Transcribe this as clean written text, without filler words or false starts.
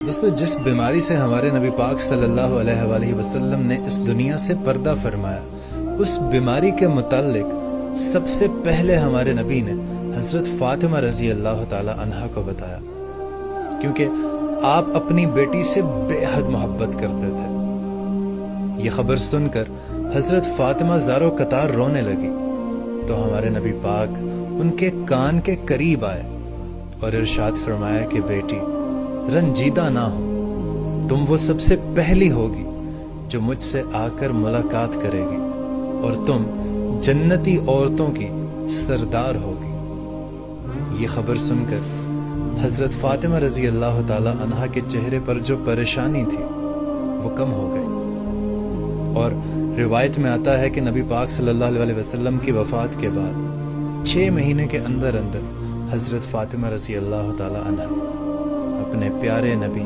دوستو، جس بیماری سے ہمارے نبی پاک صلی اللہ علیہ وآلہ وسلم نے اس دنیا سے پردہ فرمایا، اس بیماری کے متعلق سب سے پہلے ہمارے نبی نے حضرت فاطمہ رضی اللہ تعالی عنہا کو بتایا، کیونکہ آپ اپنی بیٹی سے بے حد محبت کرتے تھے۔ یہ خبر سن کر حضرت فاطمہ زارو قطار رونے لگی تو ہمارے نبی پاک ان کے کان کے قریب آئے اور ارشاد فرمایا کہ بیٹی، رنجیدہ نہ ہو، تم وہ سب سے پہلی ہوگی جو مجھ سے آ کر ملاقات کرے گی اور تم جنتی عورتوں کی سردار ہوگی۔ یہ خبر سن کر حضرت فاطمہ رضی اللہ تعالی عنہا کے چہرے پر جو پریشانی تھی وہ کم ہو گئی، اور روایت میں آتا ہے کہ نبی پاک صلی اللہ علیہ وسلم کی وفات کے بعد 6 مہینے کے اندر حضرت فاطمہ رضی اللہ تعالی عنہا اپنے پیارے نبی